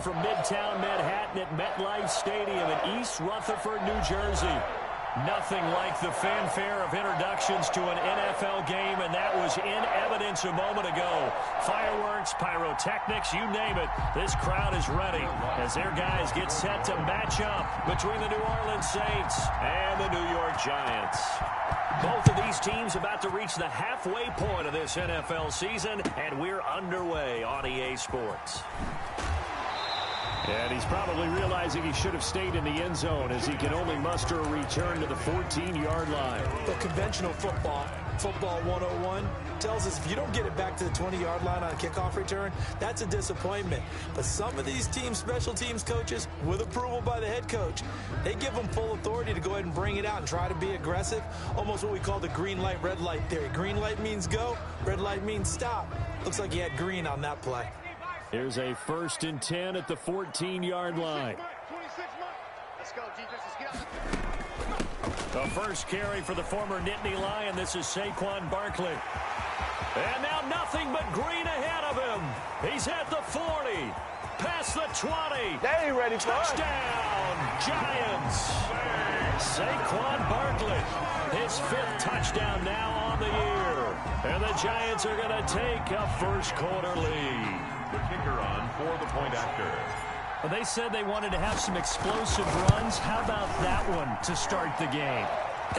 from Midtown Manhattan at MetLife Stadium in East Rutherford, New Jersey. Nothing like the fanfare of introductions to an NFL game, and that was in evidence a moment ago. Fireworks, pyrotechnics, you name it. This crowd is ready as their guys get set to match up between the New Orleans Saints and the New York Giants. Both of these teams about to reach the halfway point of this NFL season, and we're underway on EA Sports. And he's probably realizing he should have stayed in the end zone as he can only muster a return to the 14-yard line. The conventional football 101, tells us if you don't get it back to the 20-yard line on a kickoff return, that's a disappointment. But some of these team special teams coaches, with approval by the head coach, they give them full authority to go ahead and bring it out and try to be aggressive. Almost what we call the green light, red light theory. Green light means go, red light means stop. Looks like he had green on that play. Here's a 1st and 10 at the 14-yard line. Let's go, defense. Let's get out. The first carry for the former Nittany Lion. This is Saquon Barkley. And now nothing but green ahead of him. He's at the 40. Past the 20. They ain't ready for touchdown, Giants. Saquon Barkley. His 5th touchdown now on the year. And the Giants are going to take a first-quarter lead. The kicker on for the point after. Well, they said they wanted to have some explosive runs. How about that one to start the game?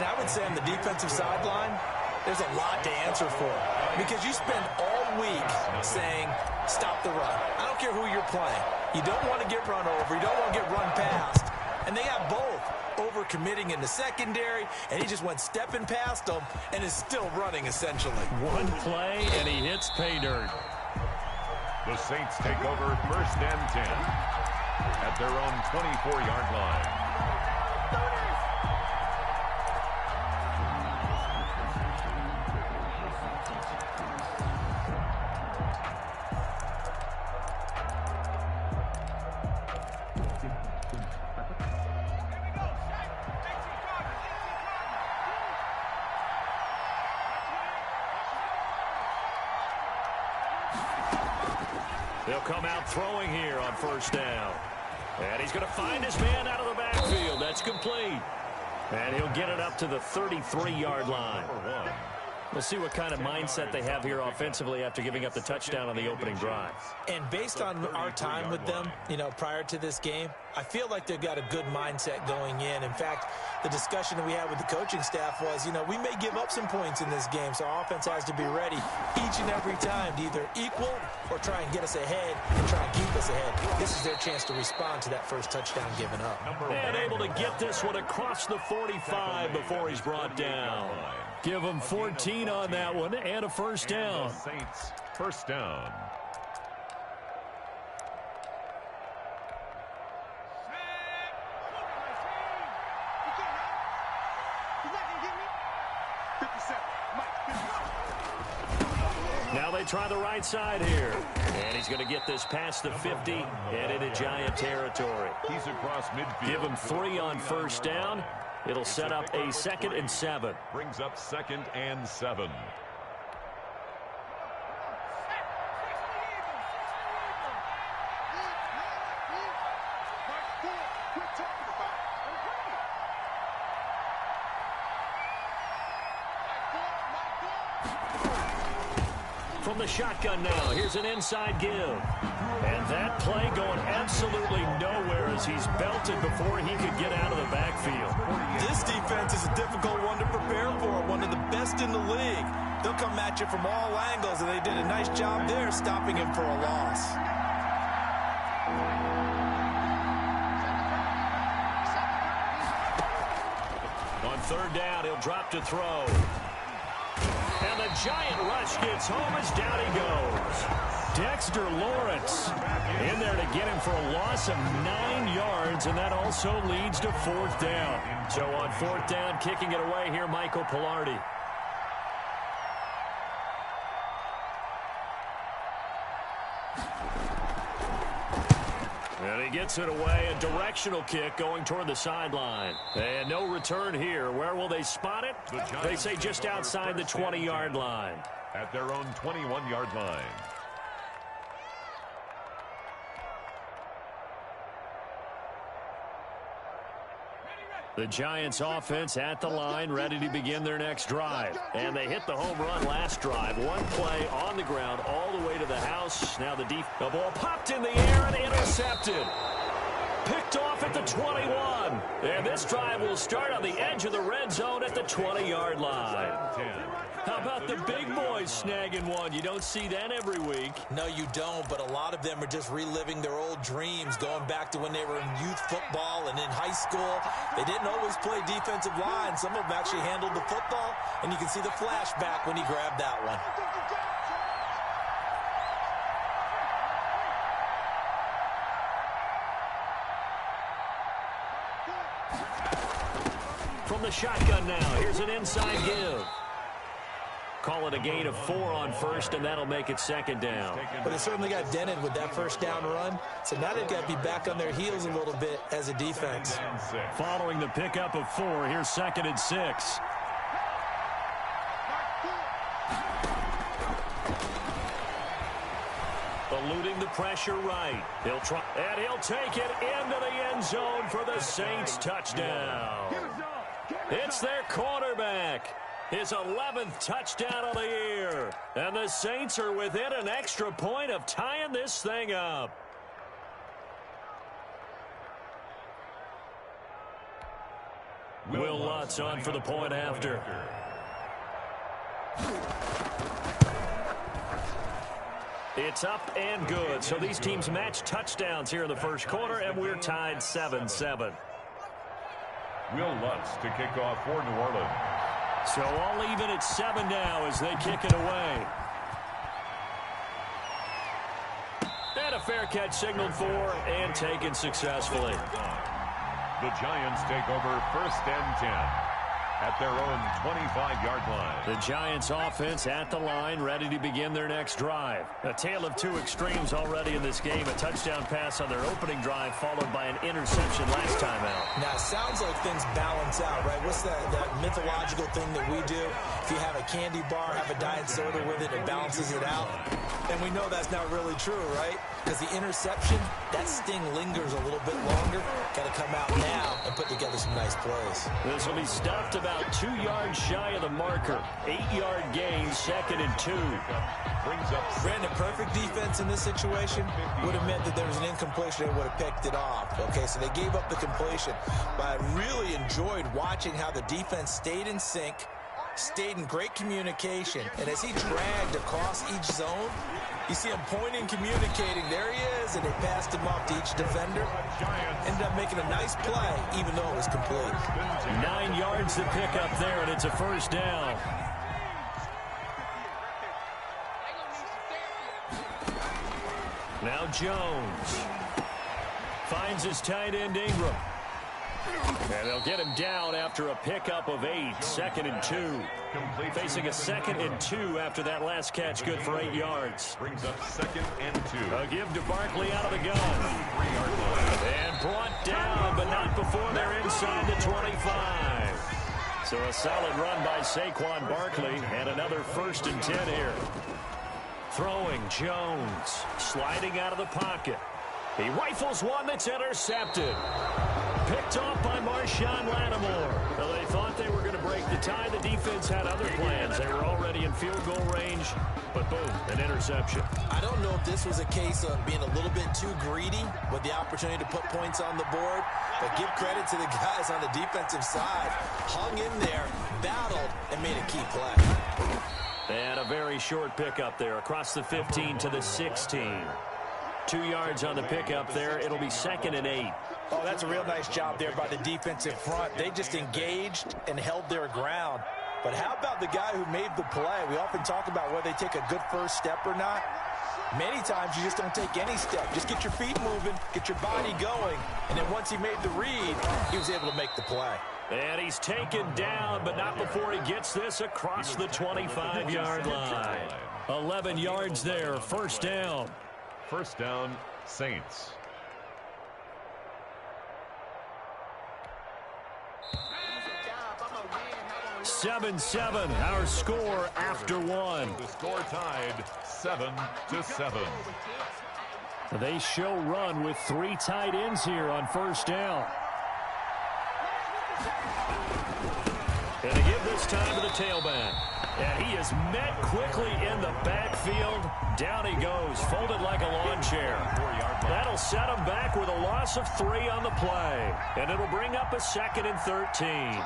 And I would say on the defensive sideline, there's a lot to answer for. Because you spend all week saying, stop the run. I don't care who you're playing. You don't want to get run over. You don't want to get run past. And they got both. Over-committing in the secondary, and he just went stepping past them and is still running, essentially. One play, and he hits pay dirt. The Saints take over 1st and 10 at their own 24-yard line. They'll come out throwing here on 1st down. And he's going to find his man out of the backfield. That's complete. And he'll get it up to the 33-yard line. We'll see what kind of mindset they have here offensively after giving up the touchdown on the opening drive. And based on our time with them, prior to this game, I feel like they've got a good mindset going in. In fact, the discussion that we had with the coaching staff was, we may give up some points in this game, so our offense has to be ready each and every time to either equal or try and get us ahead and try and keep us ahead. This is their chance to respond to that first touchdown given up. And able to get this one across the 45 before he's brought down. Give him 14 on that one and a 1st down. Saints 1st down. Now they try the right side here. And he's going to get this past the 50 and into Giant territory. He's across midfield. Give him 3 on 1st down. It'll set up a 2nd and 7. Brings up 2nd and 7. From the shotgun now, here's an inside give. And that play going absolutely nowhere as he's belted before he could get out of the backfield. This defense is a difficult one to prepare for, one of the best in the league. They'll come at you from all angles, and they did a nice job there stopping him for a loss. On 3rd down, he'll drop to throw. And the Giant rush gets home as down he goes. Dexter Lawrence in there to get him for a loss of 9 yards, and that also leads to 4th down. So on 4th down, kicking it away here, Michael Pilardi. And he gets it away, a directional kick going toward the sideline. And no return here. Where will they spot it? They say just outside the 20-yard line. At their own 21-yard line. The Giants offense at the line, ready to begin their next drive. And they hit the home run last drive. One play on the ground all the way to the house. Now the ball popped in the air and intercepted. Picked off at the 21. And this drive will start on the edge of the red zone at the 20-yard line. How about the big boys snagging one? You don't see that every week. No, you don't, but a lot of them are just reliving their old dreams, going back to when they were in youth football and in high school. They didn't always play defensive line. Some of them actually handled the football, and you can see the flashback when he grabbed that one. From the shotgun now, here's an inside give. Call it a gain of 4 on first, and that'll make it second down. But they certainly got dented with that first down run. So now they've got to be back on their heels a little bit as a defense. Following the pickup of 4, here's 2nd and 6. Eluding the pressure right. He'll try, and he'll take it into the end zone for the Saints touchdown. It's their quarterback. His 11th touchdown of the year. And the Saints are within an extra point of tying this thing up. Will Lutz on for the point after. It's up and good. So these teams match touchdowns here in the first quarter, and we're tied 7-7. Will Lutz to kick off for New Orleans. So all even at 7 now as they kick it away. And a fair catch signaled for and taken successfully. The Giants take over 1st and 10 at their own 25-yard line. The Giants offense at the line, ready to begin their next drive. A tale of two extremes already in this game. A touchdown pass on their opening drive, followed by an interception last time out. Now, it sounds like things balance out, right? What's that mythological thing that we do? If you have a candy bar, have a diet soda with it, it balances it out. And we know that's not really true, right? Because the interception, that sting lingers a little bit longer. Got to come out now and put together some nice plays. This will be stopped about 2 yards shy of the marker. 8-yard gain, 2nd and 2. Brings up Brandon, perfect defense in this situation would have meant that there was an incompletion and would have picked it off. Okay, so they gave up the completion. But I really enjoyed watching how the defense stayed in sync, stayed in great communication. And as he dragged across each zone, you see him pointing, communicating. There he is, and they passed him off to each defender. Ended up making a nice play, even though it was complete. 9 yards to pick up there, and it's a first down. Now Jones finds his tight end Ingram. And they'll get him down after a pickup of 8. 2nd and 2. Facing a 2nd and 2 after that last catch, good for 8 yards. Brings up 2nd and 2. A give to Barkley out of the gun. And brought down, but not before they're inside the 25. So a solid run by Saquon Barkley, and another 1st and 10 here. Throwing Jones, sliding out of the pocket. He rifles one that's intercepted. Picked off by Marshawn Lattimore. Well, they thought they were going to break the tie. The defense had other plans. They were already in field goal range, but boom, an interception. I don't know if this was a case of being a little bit too greedy with the opportunity to put points on the board, but give credit to the guys on the defensive side. Hung in there, battled, and made a key play. And a very short pickup there across the 15 to the 16. 2 yards on the pickup there. It'll be 2nd and 8. Oh, that's a real nice job there by the defensive front. They just engaged and held their ground. But how about the guy who made the play? We often talk about whether they take a good first step or not. Many times you just don't take any step. Just get your feet moving, get your body going. And then once he made the read, he was able to make the play. And he's taken down, but not before he gets this across the 25-yard line. 11 yards there, 1st down. 1st down, Saints. 7-7, our score after 1. The score tied 7-7. They show run with 3 tight ends here on 1st down. And to give this time to the tailback. And he is met quickly in the backfield. Down he goes, folded like a lawn chair. That'll set him back with a loss of 3 on the play. And it'll bring up a 2nd and 13.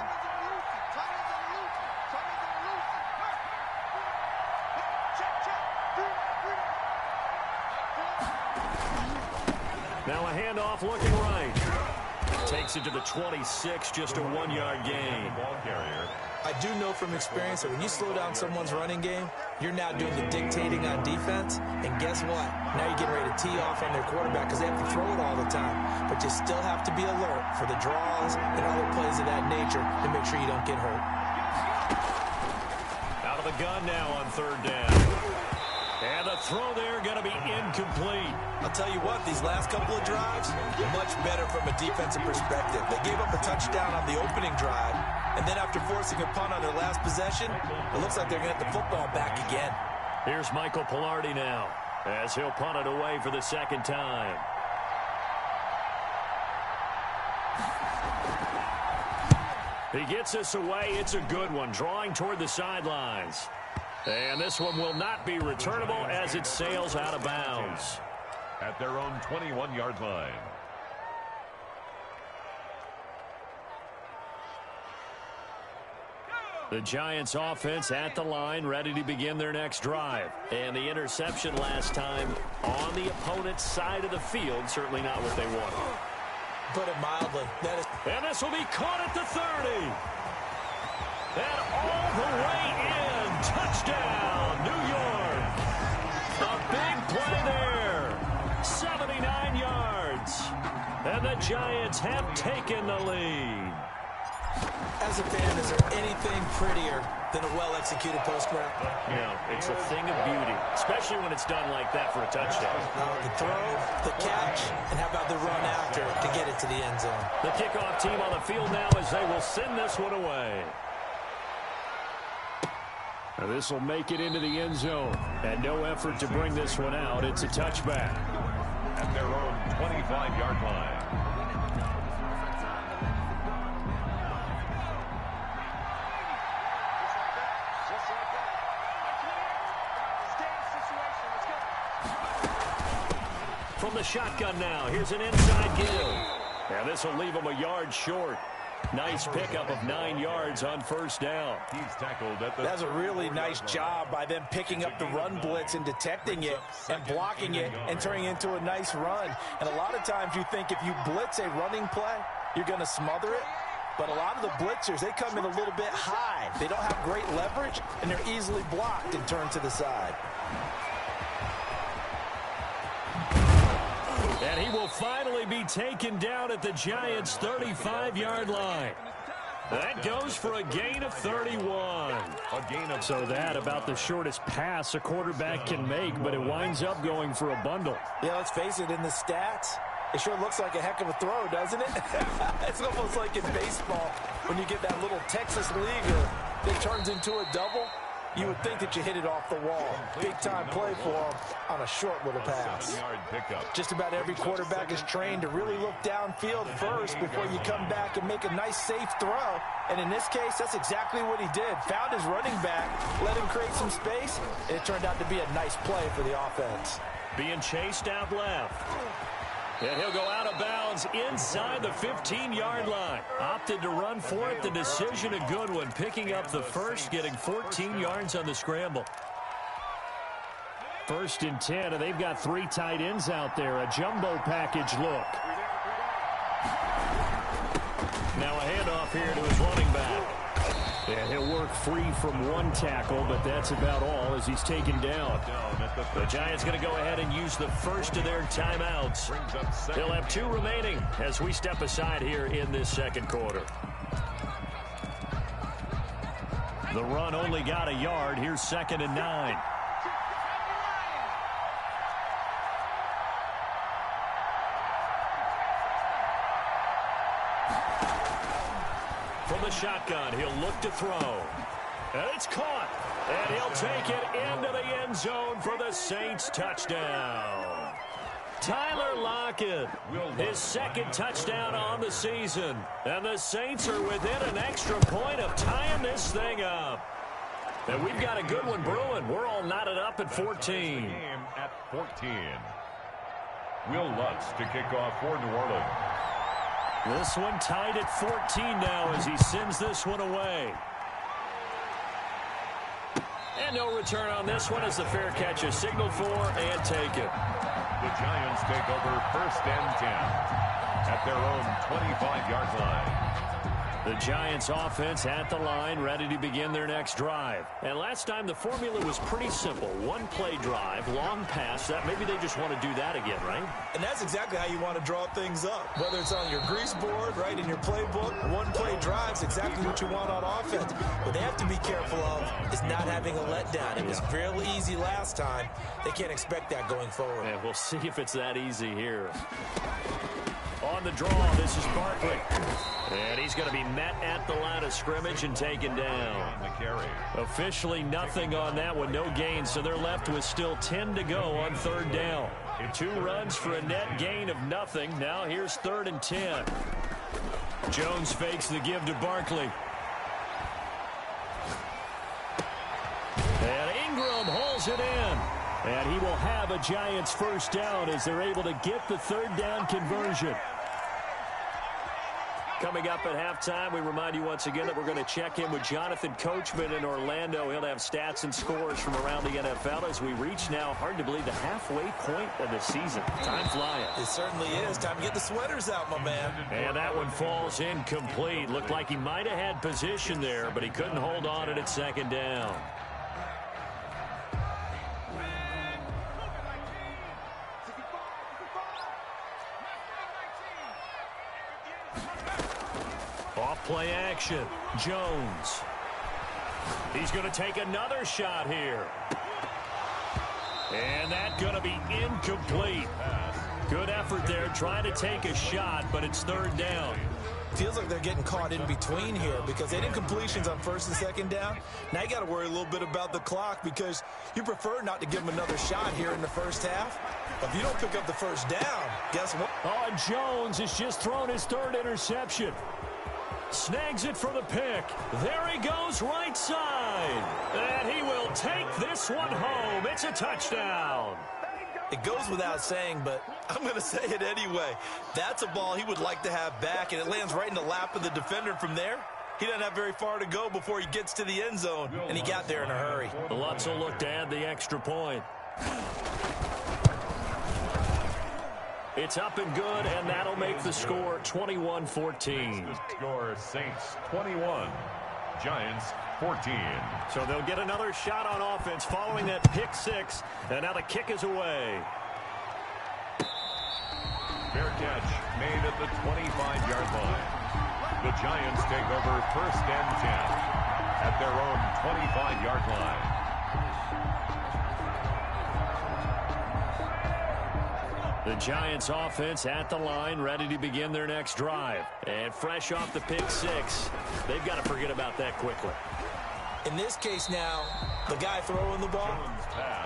Now a handoff looking right. Takes it to the 26, just a 1-yard gain. I do know from experience that when you slow down someone's running game, you're now doing the dictating on defense. And guess what? Now you're getting ready to tee off on their quarterback because they have to throw it all the time. But you still have to be alert for the draws and other plays of that nature to make sure you don't get hurt. Out of the gun now on 3rd down. And the throw there going to be incomplete. I'll tell you what, these last couple of drives, much better from a defensive perspective. They gave up a touchdown on the opening drive, and then after forcing a punt on their last possession, it looks like they're going to get the football back again. Here's Michael Pilardi now, as he'll punt it away for the 2nd time. He gets us away. It's a good one, drawing toward the sidelines. And this one will not be returnable as it sails out of bounds. At their own 21-yard line. The Giants offense at the line, ready to begin their next drive. And the interception last time on the opponent's side of the field, certainly not what they wanted. Put it mildly. And this will be caught at the 30. And all the way in. Touchdown, New York. A big play there. 79 yards. And the Giants have taken the lead. As a fan, is there anything prettier than a well-executed post route? No, it's a thing of beauty, especially when it's done like that for a touchdown. The throw, the catch, and how about the run after to get it to the end zone? The kickoff team on the field now as they will send this one away. Now this will make it into the end zone, and no effort to bring this one out. It's a touchback. At their own 25-yard line. From the shotgun now, here's an inside give. And this will leave him a yard short. Nice pickup of 9 yards on 1st down. He's tackled at the... That's a really nice job by them picking up the run blitz and detecting it and blocking it and turning it into a nice run. And a lot of times you think if you blitz a running play, you're going to smother it. But a lot of the blitzers, they come in a little bit high. They don't have great leverage, and they're easily blocked and turned to the side. And he will finally be taken down at the Giants' 35-yard line. That goes for a gain of 31. So that about the shortest pass a quarterback can make, but it winds up going for a bundle. Yeah, let's face it, in the stats, it sure looks like a heck of a throw, doesn't it? It's almost like in baseball when you get that little Texas leaguer that turns into a double. You would think that you hit it off the wall. Big-time play for him on a short little pass. Just about every quarterback is trained to really look downfield first before you come back and make a nice, safe throw. And in this case, that's exactly what he did. Found his running back, let him create some space, and it turned out to be a nice play for the offense. Being chased out left. And he'll go out of bounds inside the 15-yard line. Opted to run for it. The decision a good one. Picking up the first, getting 14 yards on the scramble. 1st and 10, and they've got 3 tight ends out there. A jumbo package look. Now a handoff here to his running back. And he'll work free from 1 tackle, but that's about all as he's taken down. The Giants going to go ahead and use the first of their timeouts. They'll have 2 remaining as we step aside here in this 2nd quarter. The run only got a yard. Here's 2nd and 9. From the shotgun, he'll look to throw. And it's caught. And he'll take it into the end zone for the Saints touchdown. Tyler Lockett, his second touchdown on the season. And the Saints are within an extra point of tying this thing up. And we've got a good one brewing. We're all knotted up at 14. Game at 14. Will Lutz to kick off for New Orleans. This one tied at 14 now as he sends this one away. And no return on this one as the fair catch is signaled for and taken. The Giants take over 1st and 10 at their own 25-yard line. The Giants offense at the line, ready to begin their next drive. And last time the formula was pretty simple. One play drive, long pass. That maybe they just want to do that again, right? And that's exactly how you want to draw things up. Whether it's on your grease board, right, in your playbook, one play drive's exactly what you want on offense. What they have to be careful of is not having a letdown. It was real easy last time. They can't expect that going forward. And we'll see if it's that easy here. On the draw, this is Barkley. And he's going to be met at the line of scrimmage and taken down. On the carry. Officially nothing on that one, no gain, so they're left with still 10 to go on 3rd down. 2 runs for a net gain of nothing. Now here's 3rd and 10. Jones fakes the give to Barkley. And Ingram hauls it in. And he will have a Giants 1st down as they're able to get the 3rd down conversion. Coming up at halftime, we remind you once again that we're going to check in with Jonathan Coachman in Orlando. He'll have stats and scores from around the NFL as we reach now, hard to believe, the halfway point of the season. Time flying. It certainly is. Time to get the sweaters out, my man. And that one falls incomplete. Looked like he might have had position there, but he couldn't hold on it at 2nd down. Play action. Jones. He's going to take another shot here. And that's going to be incomplete. Good effort there trying to take a shot, but it's 3rd down. Feels like they're getting caught in between here because they did completions on 1st and 2nd down. Now you got to worry a little bit about the clock because you prefer not to give them another shot here in the 1st half. But if you don't pick up the 1st down, guess what? Oh, and Jones has just thrown his 3rd interception. Snags it for the pick. There he goes right side. And he will take this one home. It's a touchdown. It goes without saying, but I'm going to say it anyway. That's a ball he would like to have back, and it lands right in the lap of the defender from there. He doesn't have very far to go before he gets to the end zone, and he got there in a hurry. Lutz will look to add the extra point. It's up and good, and that'll make the score 21-14. The score, Saints 21, Giants 14. So they'll get another shot on offense following that pick 6, and now the kick is away. Fair catch made at the 25-yard line. The Giants take over 1st and 10 at their own 25-yard line. The Giants offense at the line, ready to begin their next drive. And fresh off the pick 6, they've got to forget about that quickly. In this case now, the guy throwing the ball,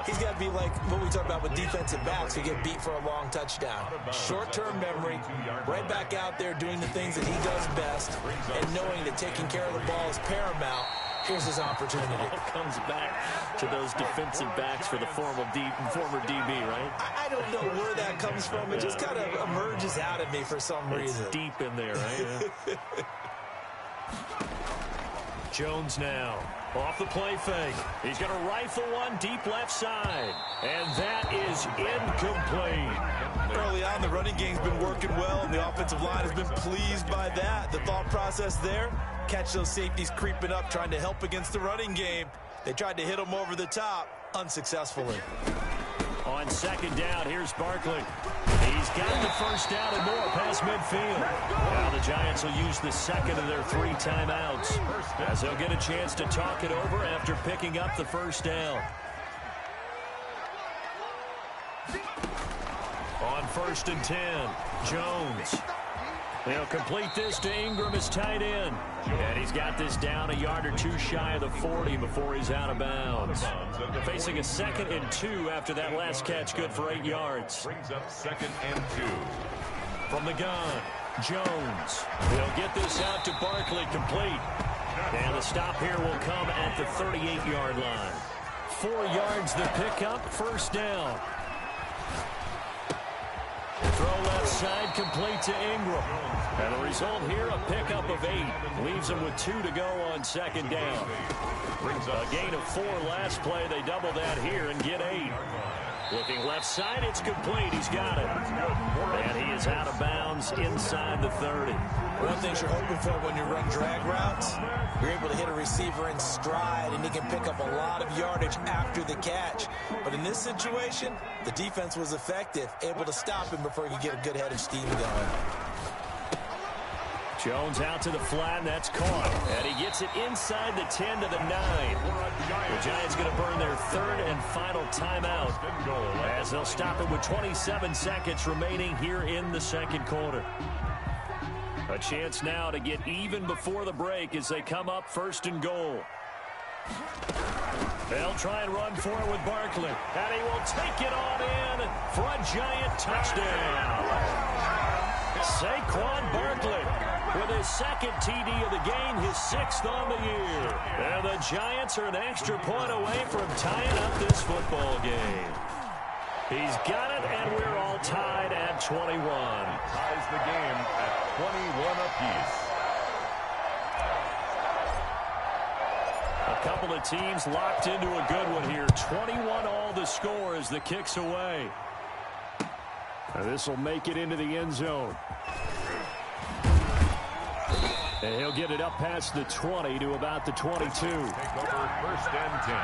he's got to be like what we talk about with defensive backs who get beat for a long touchdown. Short-term memory, right back out there doing the things that he does best, and knowing that taking care of the ball is paramount. Here's his opportunity. It all comes back to those defensive backs for the former DB, right? I don't know where that comes from. It just kind of emerges out of me for some reason. It's deep in there, right? Yeah. Jones now off the play fake. He's going to rifle one deep left side. And that is incomplete. Early on, the running game's been working well, and the offensive line has been pleased by that. The thought process there, catch those safeties creeping up, trying to help against the running game. They tried to hit them over the top, unsuccessfully. On 2nd down, here's Barkley. He's got the 1st down and more past midfield. Now the Giants will use the 2nd of their 3 timeouts as they'll get a chance to talk it over after picking up the 1st down. On 1st and 10, Jones. He'll complete this to Ingram, his tight end. And he's got this down a yard or two shy of the 40 before he's out of bounds. Facing a 2nd and 2 after that last catch, good for 8 yards. Brings up 2nd and 2. From the gun, Jones. He'll get this out to Barkley, complete. And the stop here will come at the 38-yard line. 4 yards the pickup, 1st down. Throw left side, complete to Ingram. And the result here, a pickup of 8. Leaves him with 2 to go on 2nd down. A gain of 4 last play. They double that here and get 8. Looking left side, it's complete. He's got it. And he is out of bounds inside the 30. One thing you're hoping for when you run drag routes, you're able to hit a receiver in stride, and he can pick up a lot of yardage after the catch. But in this situation, the defense was effective, able to stop him before he could get a good head of steam going. Jones out to the flat, and that's caught. And he gets it inside the 10 to the 9. The Giants going to burn their 3rd and final timeout as they'll stop it with 27 seconds remaining here in the 2nd quarter. A chance now to get even before the break as they come up 1st and goal. They'll try and run for it with Barkley. And he will take it on in for a Giant touchdown. Saquon Barkley with his 2nd TD of the game, his 6th on the year. And the Giants are an extra point away from tying up this football game. He's got it, and we're all tied at 21. Ties the game at 21 apiece. A couple of teams locked into a good one here. 21 all the score as the kick's away. And this will make it into the end zone. And he'll get it up past the 20 to about the 22. Take over 1st and 10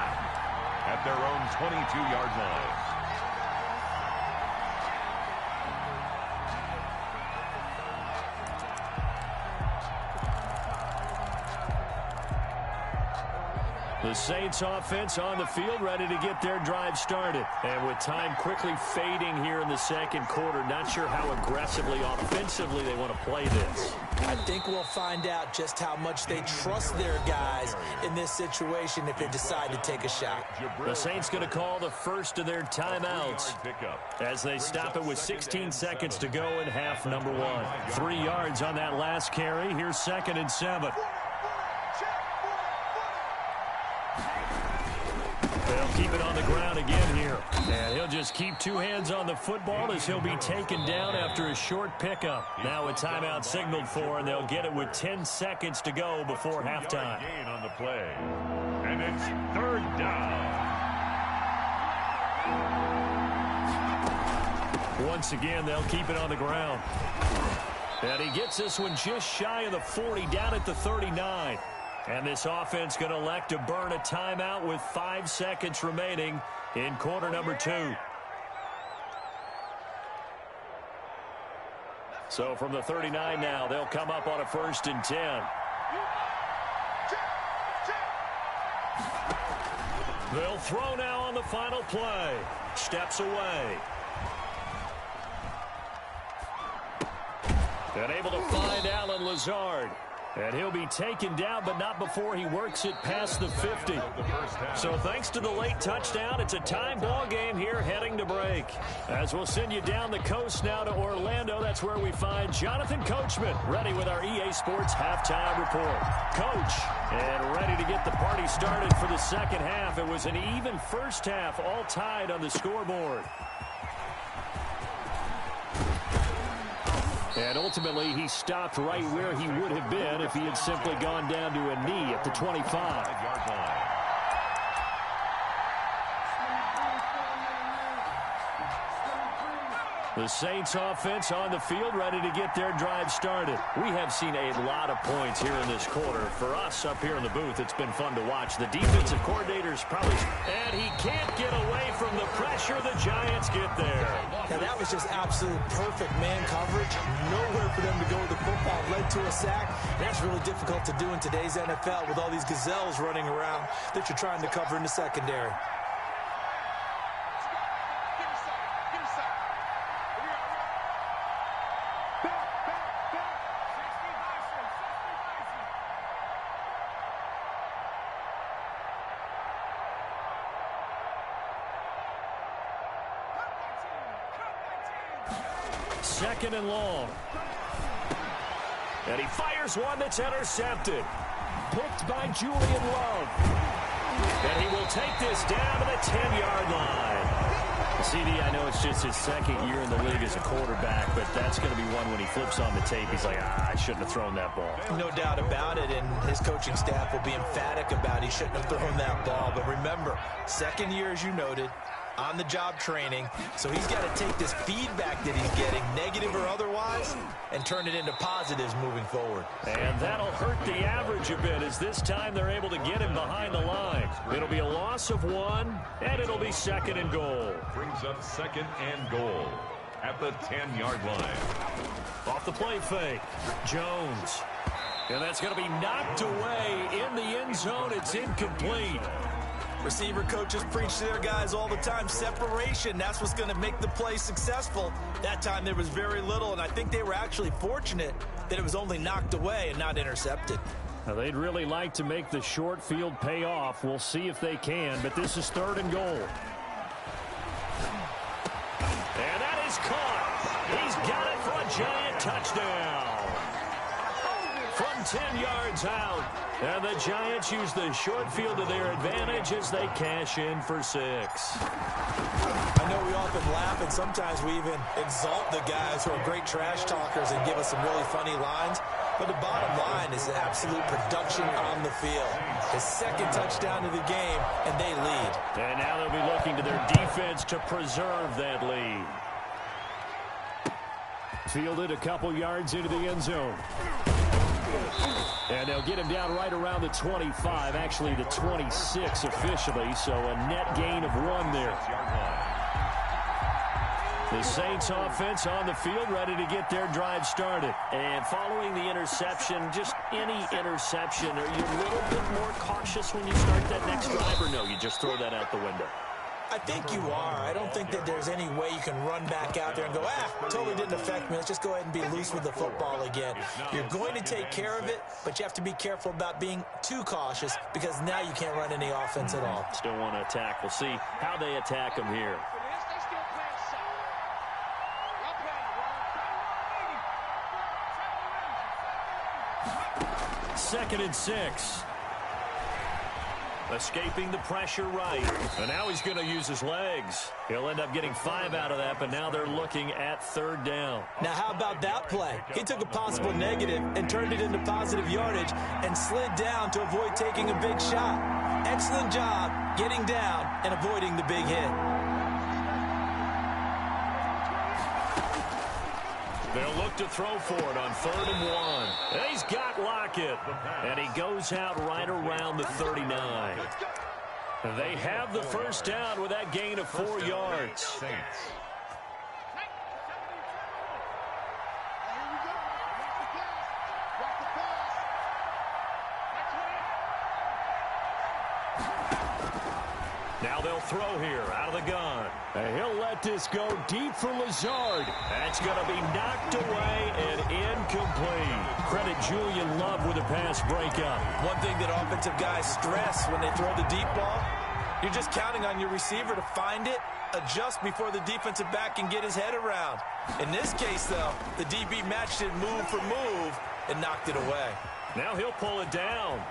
at their own 22-yard line. The Saints offense on the field, ready to get their drive started. And with time quickly fading here in the 2nd quarter, not sure how aggressively, offensively they want to play this. I think we'll find out just how much they trust their guys in this situation if they decide to take a shot. The Saints going to call the first of their timeouts as they stop it with 16 seconds to go in half number 1. 3 yards on that last carry. Here's 2nd and 7. They'll keep it on the ground again here. And he'll just keep 2 hands on the football as he'll be taken down after a short pickup. Now a timeout signaled for, and they'll get it with 10 seconds to go before halftime. Gain on the play. And it's 3rd down. Once again, they'll keep it on the ground. And he gets this one just shy of the 40, down at the 39. And this offense going to elect to burn a timeout with 5 seconds remaining in quarter number 2. So from the 39 now, they'll come up on a 1st and 10. They'll throw now on the final play. Steps away. And able to find Allen Lazard. And he'll be taken down, but not before he works it past the 50. So thanks to the late touchdown, it's a tie ball game here heading to break. As we'll send you down the coast now to Orlando, that's where we find Jonathan Coachman, ready with our EA Sports halftime report. Coach, and ready to get the party started for the 2nd half. It was an even first half, all tied on the scoreboard. And ultimately, he stopped right where he would have been if he had simply gone down to a knee at the 25-yard line. The Saints offense on the field, ready to get their drive started. We have seen a lot of points here in this quarter. For us up here in the booth, it's been fun to watch. The defensive coordinator's probably... And he can't get away from the pressure. The Giants get there. Now, that was just absolute perfect man coverage. Nowhere for them to go with the football. Led to a sack. And that's really difficult to do in today's NFL with all these gazelles running around that you're trying to cover in the secondary. second and long. And he fires one that's intercepted. Picked by Julian Love. And he will take this down to the 10-yard line. CD, I know it's just his second year in the league as a quarterback, but that's going to be one when he flips on the tape. He's like, I shouldn't have thrown that ball. No doubt about it, and his coaching staff will be emphatic about he shouldn't have thrown that ball. But remember, second year, as you noted, on-the-job training, so he's got to take this feedback that he's getting, negative or otherwise, and turn it into positives moving forward. And that'll hurt the average a bit, as this time they're able to get him behind the line. It'll be a loss of 1, and it'll be second and goal. Brings up second and goal at the 10-yard line. Off the play fake, Jones. And that's going to be knocked away in the end zone. It's incomplete. Receiver coaches preach to their guys all the time. Separation, that's what's going to make the play successful. That time there was very little, and I think they were actually fortunate that it was only knocked away and not intercepted. Now, they'd really like to make the short field pay off. We'll see if they can, but this is third and goal. And that is caught. He's got it for a giant touchdown. From 10 yards out. And the Giants use the short field to their advantage as they cash in for 6. I know we often laugh, and sometimes we even exalt the guys who are great trash talkers and give us some really funny lines. But the bottom line is the absolute production on the field. His second touchdown of the game, and they lead. And now they'll be looking to their defense to preserve that lead. Fielded a couple yards into the end zone. And they'll get him down right around the 25, actually the 26 officially, so a net gain of 1 there. The Saints offense on the field, ready to get their drive started. And following the interception, just any interception, are you a little bit more cautious when you start that next drive, or no, you just throw that out the window? I think you are. I don't think that there's any way you can run back out there and go, totally didn't affect me. Let's just go ahead and be loose with the football again. You're going to take care of it, but you have to be careful about being too cautious because now you can't run any offense at all. Still want to attack. We'll see how they attack him here. Second and 6. Escaping the pressure right. And now he's going to use his legs. He'll end up getting 5 out of that, but now they're looking at third down. Now, how about that play? He took a possible negative and turned it into positive yardage and slid down to avoid taking a big shot. Excellent job getting down and avoiding the big hit. They'll look to throw for it on 3rd and 1. And he's got Lockett. And he goes out right around the 39. They have the first down with that gain of 4 yards. Now they'll throw here out of the gun. And he'll let this go deep for Lazard. That's going to be knocked away and incomplete. Credit Julian Love with a pass breakup. One thing that offensive guys stress when they throw the deep ball, you're just counting on your receiver to find it, adjust before the defensive back can get his head around. In this case, though, the DB matched it move for move and knocked it away. Now he'll pull it down.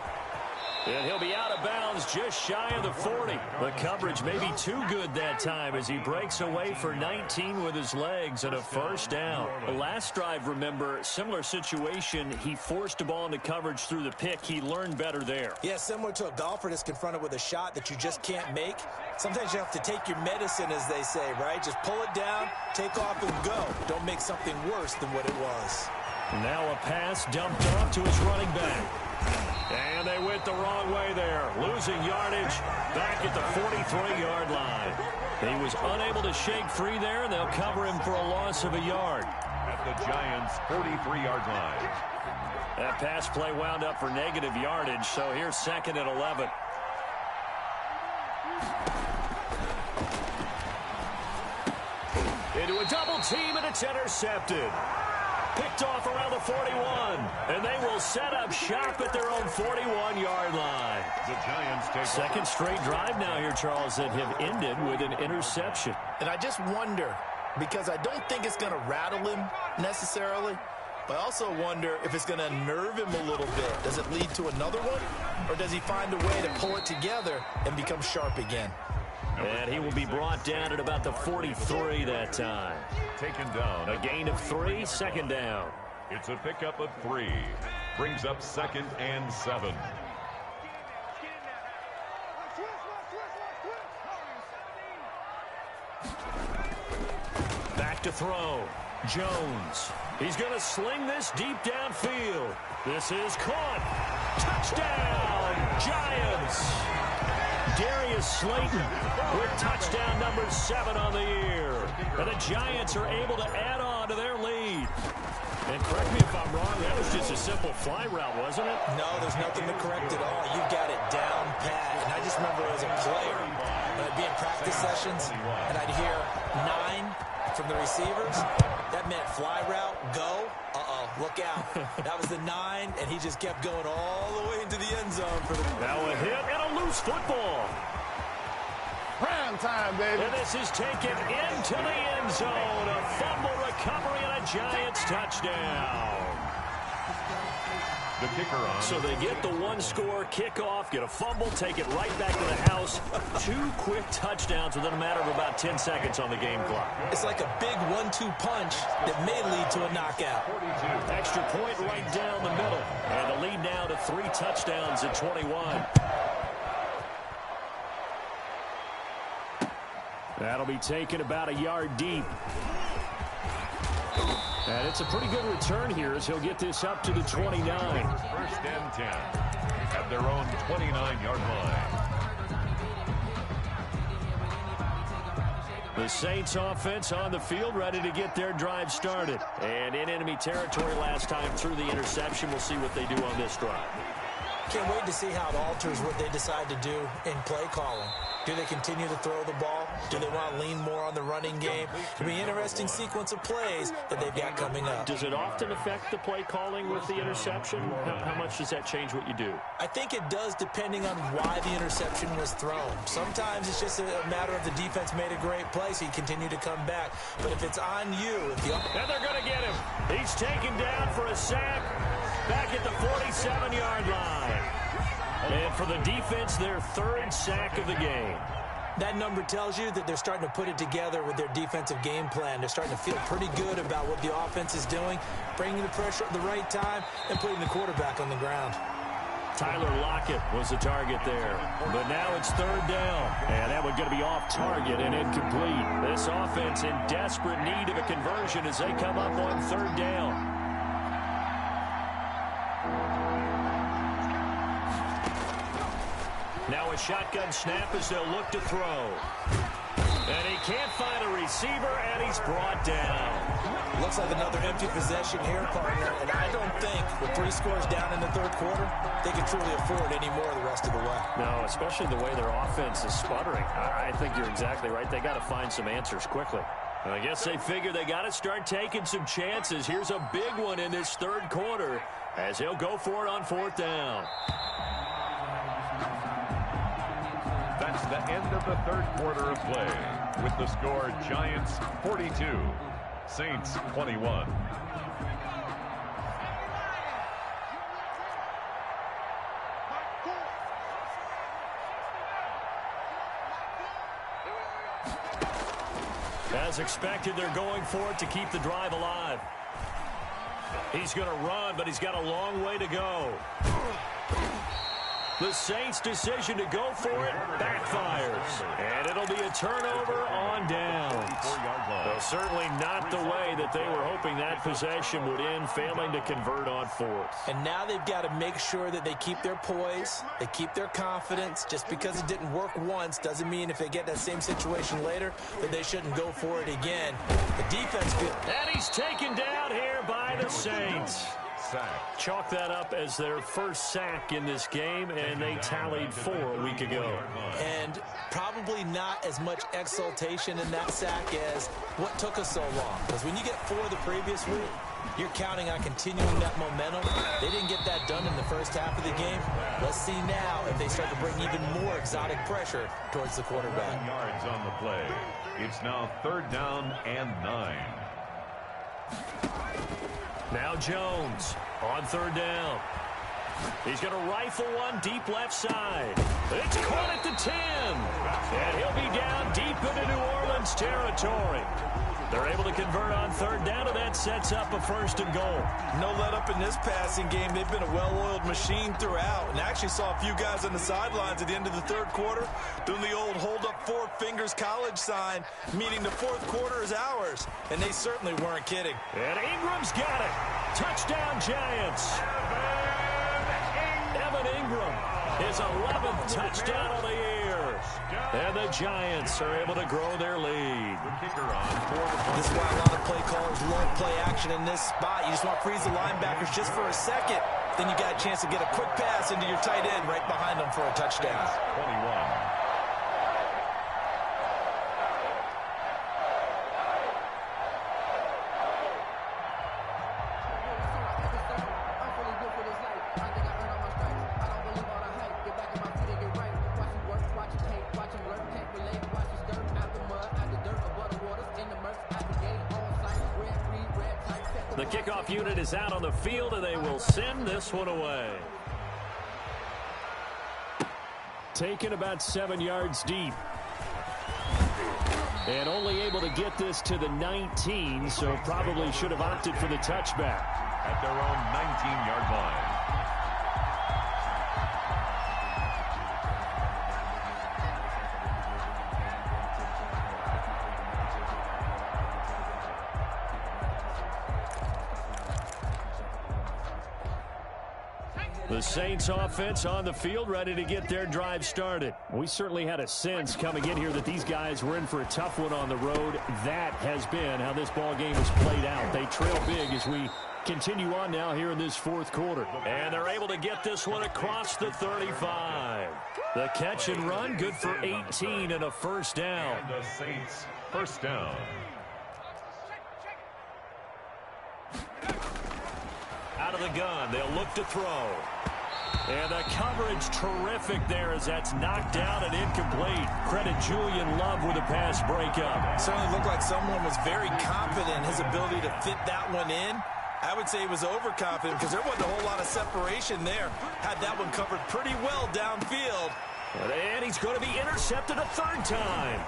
And he'll be out of bounds just shy of the 40. The coverage may be too good that time as he breaks away for 19 with his legs and a first down. The last drive, remember, similar situation. He forced the ball into coverage through the pick. He learned better there. Yeah, similar to a golfer that's confronted with a shot that you just can't make. Sometimes you have to take your medicine, as they say, right? Just pull it down, take off, and go. Don't make something worse than what it was. Now a pass dumped off to his running back. And they went the wrong way there, losing yardage back at the 43-yard line. He was unable to shake free there, and they'll cover him for a loss of a yard. At the Giants' 43-yard line. That pass play wound up for negative yardage, so here's 2nd and 11. Into a double team, and it's intercepted. Picked off around the 41, and they will set up shop at their own 41-yard line. The Giants take second straight drive now here, Charles, that have ended with an interception. And I just wonder, because I don't think it's going to rattle him necessarily. But I also wonder if it's going to nerve him a little bit. Does it lead to another one? Or does he find a way to pull it together and become sharp again? And he will be brought down at about the 43 that time. Taken down. A gain of 3, second down. It's a pickup of 3. Brings up 2nd and 7. Back to throw. Jones. He's going to sling this deep downfield. This is caught. Touchdown, Giants. Darius Slayton with touchdown number 7 on the year. And the Giants are able to add on to their lead. And correct me if I'm wrong, that was just a simple fly route, wasn't it? No, there's nothing to correct at all. You've got it down pat. And I just remember as a player, when I'd be in practice sessions, and I'd hear 9 from the receivers. That meant fly route, go. Look out. That was the 9, and he just kept going all the way into the end zone for the... Now a hit and a loose football. Prime time, baby. And this is taken into the end zone. A fumble recovery and a Giants touchdown. The kicker on. So they get the 1-score kickoff, get a fumble, take it right back to the house. 2 quick touchdowns within a matter of about 10 seconds on the game clock. It's like a big 1-2 punch that may lead to a knockout. Extra point right down the middle. And the lead now to 3 touchdowns at 21. That'll be taken about a yard deep. And it's a pretty good return here as he'll get this up to the 29. 1st and 10 at their own 29-yard line. The Saints offense on the field, ready to get their drive started. And in enemy territory last time through the interception. We'll see what they do on this drive. Can't wait to see how it alters what they decide to do in play calling. Do they continue to throw the ball? Do they want to lean more on the running game? It'll be an interesting sequence of plays that they've got coming up. Does it often affect the play calling with the interception? How much does that change what you do? I think it does, depending on why the interception was thrown. Sometimes it's just a matter of the defense made a great play, so you continue to come back. But if it's on you... And they're going to get him. He's taken down for a sack back at the 47-yard line. And for the defense, their 3rd sack of the game. That number tells you that they're starting to put it together with their defensive game plan. They're starting to feel pretty good about what the offense is doing, bringing the pressure at the right time, and putting the quarterback on the ground. Tyler Lockett was the target there. But now it's 3rd down. And that one going to be off target and incomplete. This offense in desperate need of a conversion as they come up on 3rd down. Now a shotgun snap as they'll look to throw. And he can't find a receiver, and he's brought down. Looks like another empty possession here, partner. And I don't think, with 3 scores down in the 3rd quarter, they can truly afford any more the rest of the way. No, especially the way their offense is sputtering. I think you're exactly right. They got to find some answers quickly. And I guess they figure they got to start taking some chances. Here's a big one in this 3rd quarter as he'll go for it on 4th down. That's the end of the 3rd quarter of play. With the score, Giants 42, Saints 21. As expected, they're going for it to keep the drive alive. He's going to run, but he's got a long way to go. The Saints' decision to go for it backfires. And it'll be a turnover on downs. Well, certainly not the way that they were hoping that possession would end, failing to convert on 4th. And now they've got to make sure that they keep their poise, they keep their confidence. Just because it didn't work once doesn't mean if they get that same situation later that they shouldn't go for it again. The defense... And he's taken down here by the Saints. Chalk that up as their first sack in this game, and they tallied 4 a week ago. And probably not as much exultation in that sack as what took us so long. Because when you get 4 the previous week, You're counting on continuing that momentum. They didn't get that done in the first half of the game. Let's see now if they start to bring even more exotic pressure towards the quarterback. 7 yards on the play. It's now 3rd down and 9. Now Jones on 3rd down. He's going to rifle one deep left side. It's caught at the 10. And he'll be down deep into New Orleans territory. They're able to convert on 3rd down, and that sets up a 1st and goal. No let up in this passing game. They've been a well-oiled machine throughout. And I actually saw a few guys on the sidelines at the end of the 3rd quarter doing the old hold up 4 fingers college sign, meaning the 4th quarter is ours. And they certainly weren't kidding. And Ingram's got it. Touchdown, Giants. Evan Ingram, his 11th touchdown of the year. And the Giants are able to grow their lead. The kicker on for the This is why a lot of play callers love play action in this spot. You just want to freeze the linebackers just for a second. Then you got a chance to get a quick pass into your tight end right behind them for a touchdown. 21. The kickoff unit is out on the field, and they will send this one away. Taken about 7 yards deep. And only able to get this to the 19, so probably should have opted for the touchback. At their own 19-yard line. The Saints offense on the field, ready to get their drive started. We certainly had a sense coming in here that these guys were in for a tough one on the road. That has been how this ball game has played out. They trail big as we continue on now here in this 4th quarter. And they're able to get this one across the 35. The catch and run, good for 18 and a 1st down. And the Saints 1st down. Out of the gun, they'll look to throw. And the coverage terrific there as that's knocked down and incomplete. Credit Julian Love with a pass breakup. Certainly looked like someone was very confident in his ability to fit that one in. I would say he was overconfident because there wasn't a whole lot of separation there. Had that one covered pretty well downfield. And he's going to be intercepted a 3rd time.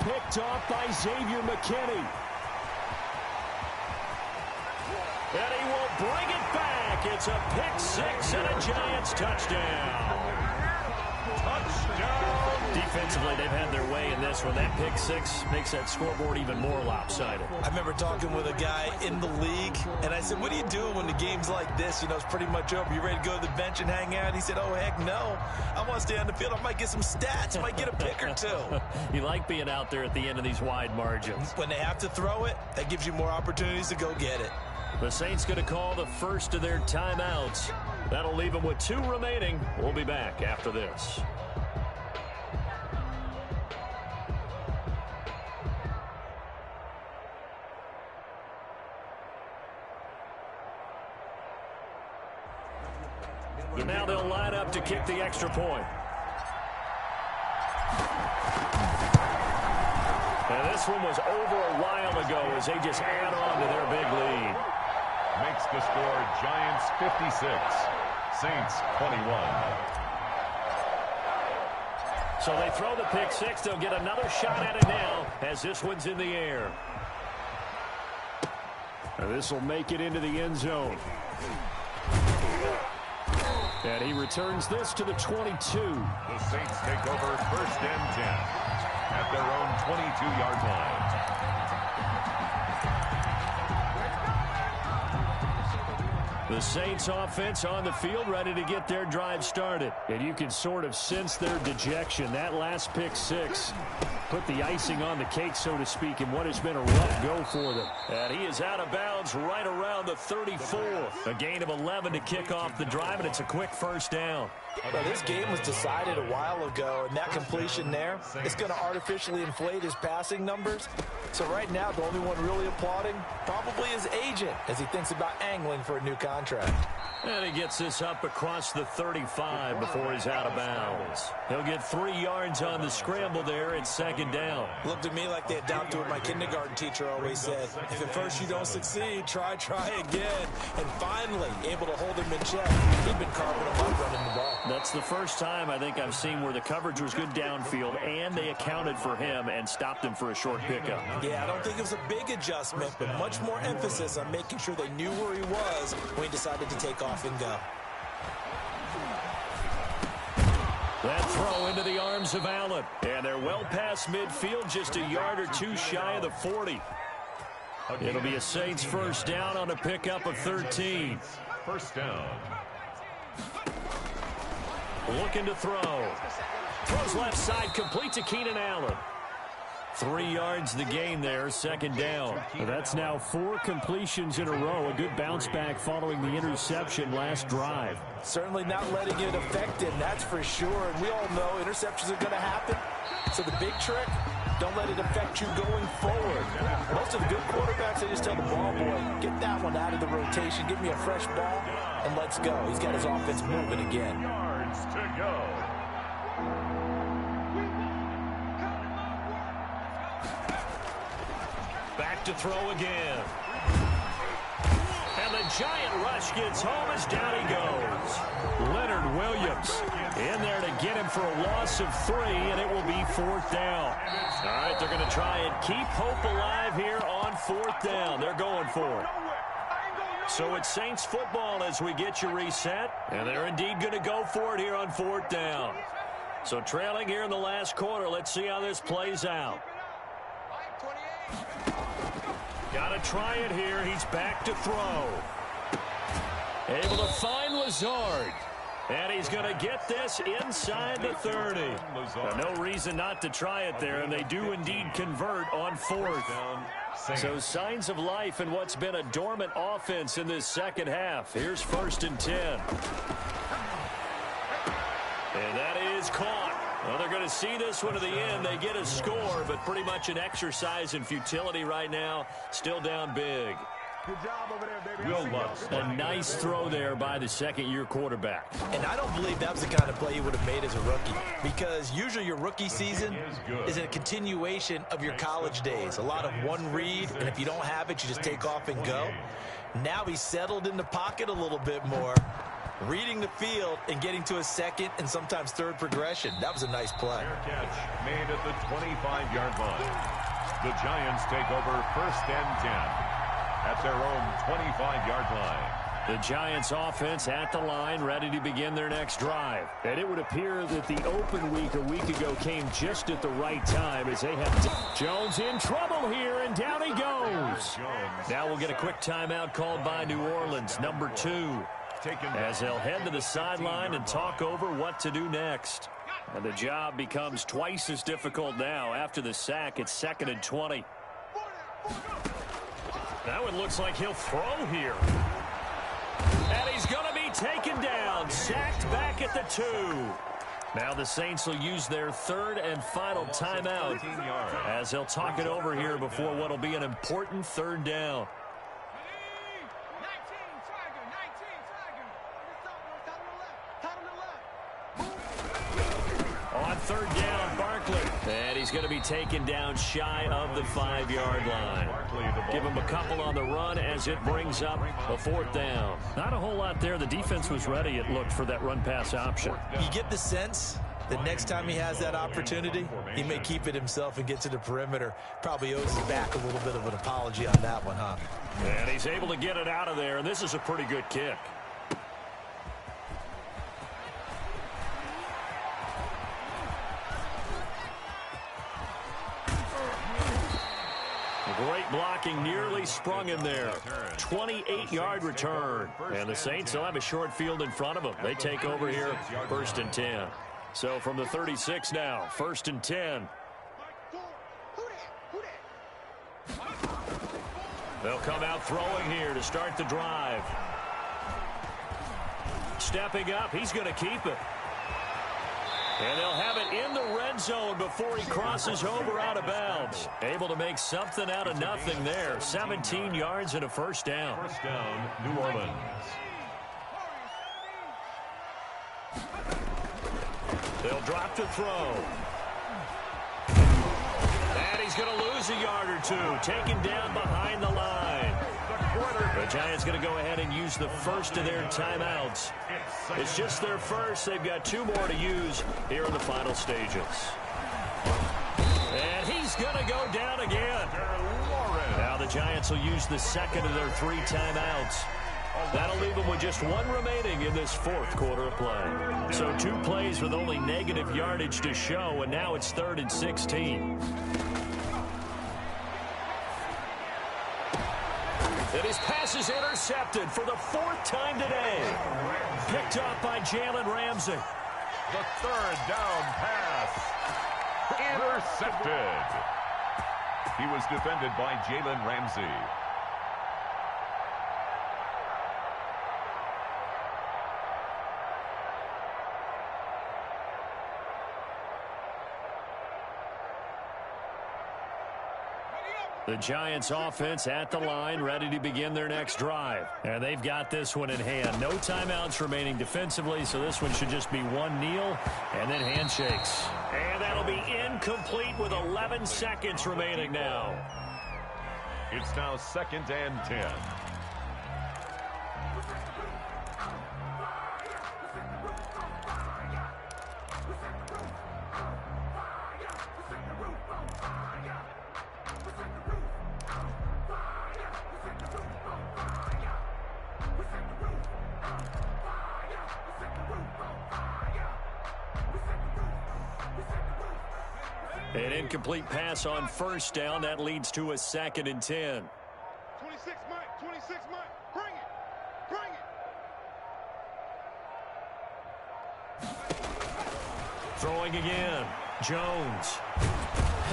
Picked off by Xavier McKinney. And he will bring it back. It's a pick 6 and a Giants touchdown. Touchdown. Defensively, they've had their way in this one. That pick 6 makes that scoreboard even more lopsided. I remember talking with a guy in the league, and I said, what do you do when the game's like this? You know, it's pretty much over. You ready to go to the bench and hang out? He said, oh, heck no. I want to stay on the field. I might get some stats. I might get a pick or 2. You like being out there at the end of these wide margins. When they have to throw it, that gives you more opportunities to go get it. The Saints going to call the first of their timeouts. That'll leave them with 2 remaining. We'll be back after this. Now they'll line up to kick the extra point. And this one was over a while ago as they just add on to their big lead. Makes the score Giants 56, Saints 21. So they throw the pick 6. They'll get another shot at it now as this one's in the air. And this will make it into the end zone. And he returns this to the 22. The Saints take over 1st and 10 at their own 22-yard line. The Saints offense on the field ready to get their drive started. And you can sort of sense their dejection. That last pick 6 put the icing on the cake, so to speak, in what has been a rough go for them. And he is out of bounds right around the 34. A gain of 11 to kick off the drive, and it's a quick 1st down. Well, this game was decided a while ago, and that completion there is going to artificially inflate his passing numbers. So right now, the only one really applauding probably his agent as he thinks about angling for a new contract. And he gets this up across the 35 before he's out of bounds. He'll get 3 yards on the scramble there at second down. Looked at me like they had doubted what my kindergarten teacher always said. If at first you don't succeed, try again. And finally, able to hold him in check. He'd been carving him up running the ball. That's the first time I think I've seen where the coverage was good downfield and they accounted for him and stopped him for a short pickup. Yeah, I don't think it was a big adjustment, but much more emphasis on making sure they knew where he was when he decided to take off and go. That throw into the arms of Allen. And they're well past midfield, just a yard or two shy of the 40. It'll be a Saints first down on a pickup of 13. First down. Looking to throw. Throws left side, complete to Keenan Allen. 3 yards the gain there, second down. That's now 4 completions in a row. A good bounce back following the interception last drive. Certainly not letting it affect him, that's for sure. And we all know interceptions are going to happen. So the big trick, don't let it affect you going forward. Most of the good quarterbacks, they just tell the ball boy, get that one out of the rotation, give me a fresh ball, and let's go. He's got his offense moving again. Yards to go. Back to throw again. And the giant rush gets home as down he goes. Leonard Williams in there to get him for a loss of 3, and it will be 4th down. All right, they're going to try and keep hope alive here on 4th down. They're going for it. So it's Saints football as we get you reset, and they're indeed going to go for it here on 4th down. So trailing here in the last quarter, let's see how this plays out. Got to try it here. He's back to throw. Able to find Lazard. And he's going to get this inside the 30. No reason not to try it there, and they do indeed convert on 4th. So signs of life in what's been a dormant offense in this second half. Here's 1st and 10. And that is caught. Well, they're going to see this one to the end. They get a score, but pretty much an exercise in futility right now. Still down big. Good job over there, baby. Will Lutz. A nice throw there by the second-year quarterback. And I don't believe that was the kind of play he would have made as a rookie, because usually your rookie season is a continuation of your college days. A lot of one read, and if you don't have it, you just take off and go. Now he's settled in the pocket a little bit more, reading the field and getting to a second and sometimes third progression. That was a nice play. Fair catch made at the 25-yard line. The Giants take over 1st and 10 at their own 25-yard line. The Giants offense at the line, ready to begin their next drive. And it would appear that the open week a week ago came just at the right time as they have Jones in trouble here, and down he goes. Now we'll get a quick timeout called by New Orleans, number 2. As they'll head to the sideline and talk over what to do next. And the job becomes twice as difficult now. After the sack, it's 2nd and 20. That one looks like he'll throw here. And he's going to be taken down. Sacked back at the 2. Now the Saints will use their 3rd and final timeout as they'll talk it over here before what will be an important 3rd down. On 3rd down, Barkley. And he's going to be taken down shy of the 5-yard line. Give him a couple on the run as it brings up a 4th down. Not a whole lot there. The defense was ready, it looked, for that run-pass option. You get the sense that next time he has that opportunity, he may keep it himself and get to the perimeter. Probably owes his back a little bit of an apology on that one, huh? And he's able to get it out of there, and this is a pretty good kick. Great blocking, nearly sprung him there. 28-yard return. And the Saints will have a short field in front of them. They take over here, 1st and 10. So from the 36 now, 1st and 10. They'll come out throwing here to start the drive. Stepping up, he's going to keep it. And they'll have it in the red zone before he crosses over out of bounds. Able to make something out of nothing there. 17 yards and a first down. First down, New Orleans. They'll drop to throw. And he's going to lose a yard or two. Taken down behind the line. The Giants going to go ahead and use the first of their timeouts. It's just their first. They've got 2 more to use here in the final stages. And he's going to go down again. Now the Giants will use the second of their 3 timeouts. That'll leave them with just 1 remaining in this 4th quarter of play. So 2 plays with only negative yardage to show, and now it's 3rd and 16. And his pass is intercepted for the 4th time today. Picked off by Jalen Ramsey. The 3rd down pass. Intercepted. He was defended by Jalen Ramsey. The Giants offense at the line, ready to begin their next drive. And they've got this one in hand. No timeouts remaining defensively, so this one should just be 1 kneel and then handshakes. And that'll be incomplete with 11 seconds remaining now. It's now 2nd and 10. An incomplete pass on 1st down. That leads to a 2nd and 10. 26, Mike. 26, Mike. Bring it. Bring it. Throwing again. Jones.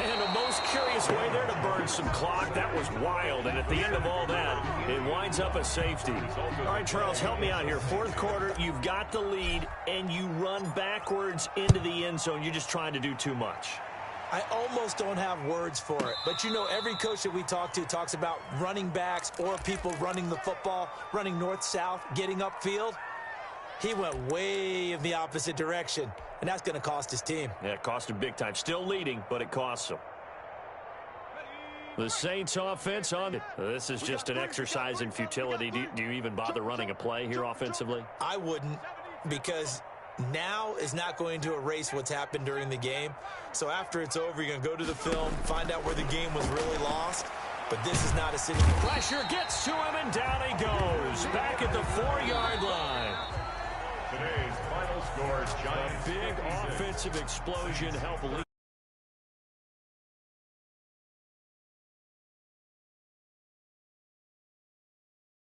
And a most curious way there to burn some clock. That was wild. And at the end of all that, it winds up a safety. All right, Charles, help me out here. 4th quarter, you've got the lead, and you run backwards into the end zone. You're just trying to do too much. I almost don't have words for it. But, you know, every coach that we talk to talks about running backs or people running the football, running north-south, getting upfield. He went way in the opposite direction, and that's going to cost his team. Yeah, it cost him big time. Still leading, but it costs him. The Saints offense on it. This is just an exercise in futility. Do you even bother running a play here offensively? I wouldn't, because now is not going to erase what's happened during the game. So after it's over, you're going to go to the film, find out where the game was really lost. But this is not a city. Pressure gets to him, and down he goes. Back at the 4-yard line. Today's final score, Giants. A big offensive explosion helped lead.